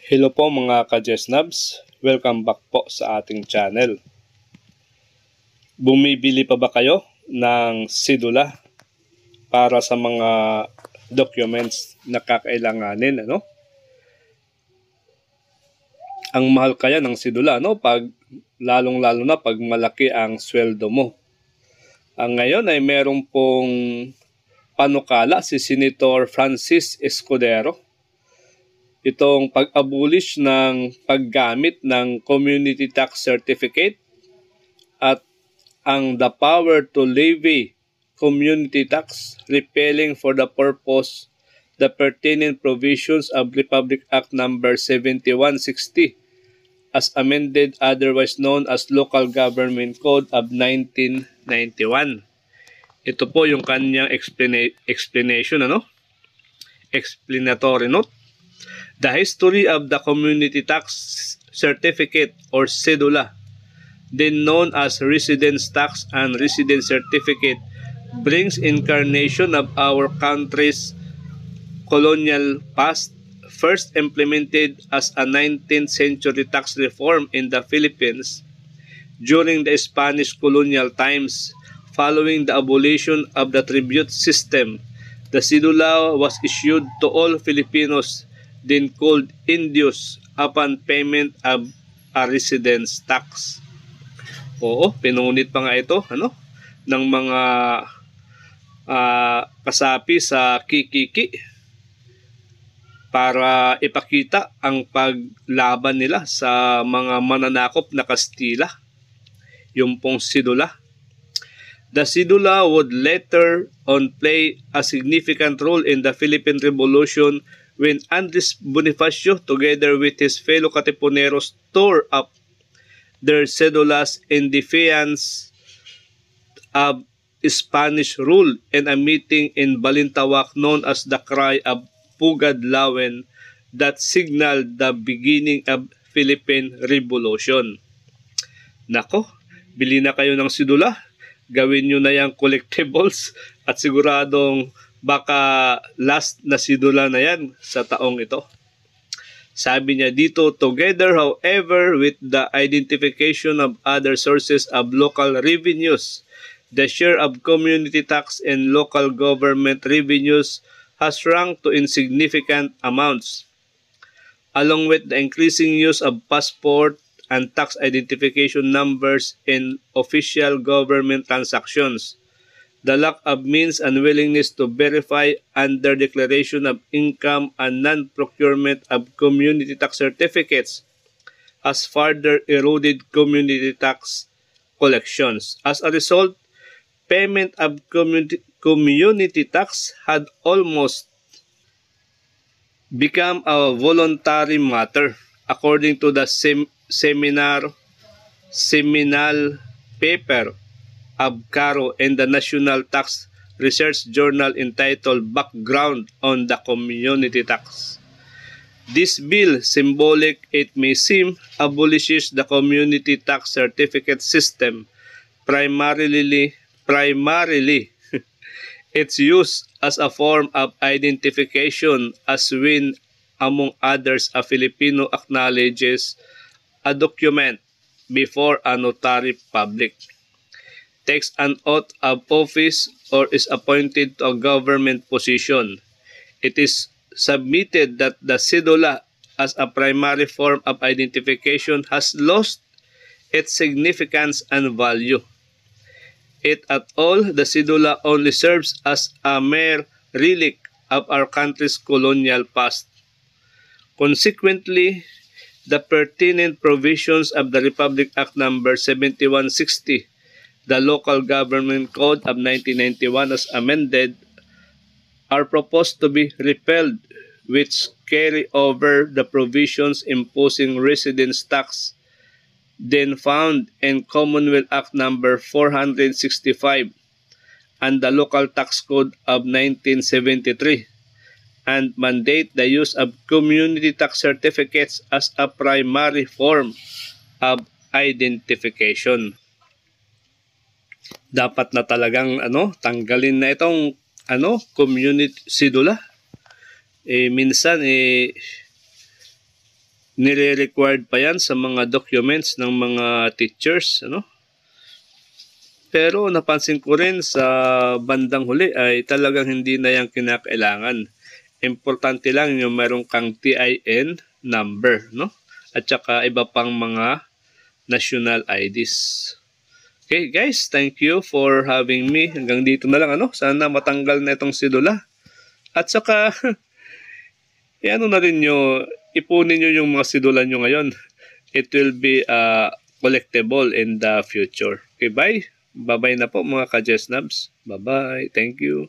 Hello po mga ka-Jesnabs, welcome back po sa ating channel. Bumibili pa ba kayo ng sidula para sa mga documents na kakailanganin, ano? Ang mahal kaya ng sidula, no? Lalong-lalo na pag malaki ang sweldo mo. Ngayon ay meron pong panukala si Senator Francis Escudero. Itong pag-abolish ng paggamit ng community tax certificate at ang the power to levy community tax, repealing for the purpose the pertinent provisions of Republic Act No. 7160 as amended, otherwise known as Local Government Code of 1991. Ito po yung kanyang explanation, explanatory note. The history of the community tax certificate or cedula, then known as residence tax and residence certificate, brings incarnation of our country's colonial past, first implemented as a 19th century tax reform in the Philippines during the Spanish colonial times. Following the abolition of the tribute system, the cedula was issued to all Filipinos, then called Indios, upon payment of a residence tax. Oo, pinunit pa nga ito, ng mga kasapi sa Kikiki para ipakita ang paglaban nila sa mga mananakop na Kastila, yung pong sidula. The cedula would later on play a significant role in the Philippine Revolution when Andres Bonifacio, together with his fellow Katipuneros, tore up their cedulas in defiance of Spanish rule in a meeting in Balintawak known as the Cry of Pugad Lawen that signaled the beginning of Philippine Revolution. Nako, bili na kayo ng sidula, gawin nyo na yung collectibles at siguradong baka last na sidula na yan sa taong ito. Sabi niya dito, together however with the identification of other sources of local revenues, the share of community tax and local government revenues has shrunk to insignificant amounts. Along with the increasing use of passport and tax identification numbers in official government transactions, the lack of means and willingness to verify under declaration of income and non-procurement of community tax certificates has further eroded community tax collections. As a result, payment of community tax had almost become a voluntary matter, according to the seminal paper Abcaro and the National Tax Research Journal entitled Background on the Community Tax. This bill, symbolic it may seem, abolishes the community tax certificate system, primarily its use as a form of identification, as when, among others, a Filipino acknowledges a document before a notary public, takes an oath of office, or is appointed to a government position. It is submitted that the cedula as a primary form of identification has lost its significance and value. It at all, the cedula only serves as a mere relic of our country's colonial past. Consequently, the pertinent provisions of the Republic Act No. 7160, the Local Government Code of 1991 as amended, are proposed to be repealed, which carry over the provisions imposing residence tax then found in Commonwealth Act No. 465 and the Local Tax Code of 1973, and mandate the use of community tax certificates as a primary form of identification. Dapat na talagang tanggalin na itong community cedula. Minsan nire-required pa yan sa mga documents ng mga teachers, ano? Pero napansin ko rin sa bandang huli ay talagang hindi na yan kinakailangan. Importante lang yung meron kang TIN number, no? At saka iba pang mga national IDs. Okay guys, thank you for having me. Hanggang dito na lang, ano? Sana matanggal na itong sidula. At saka ano na rin nyo, ipunin nyo yung mga sidula nyo ngayon. It will be collectible in the future. Okay, bye. Bye-bye na po mga ka-Jesnabs. Bye-bye. Thank you.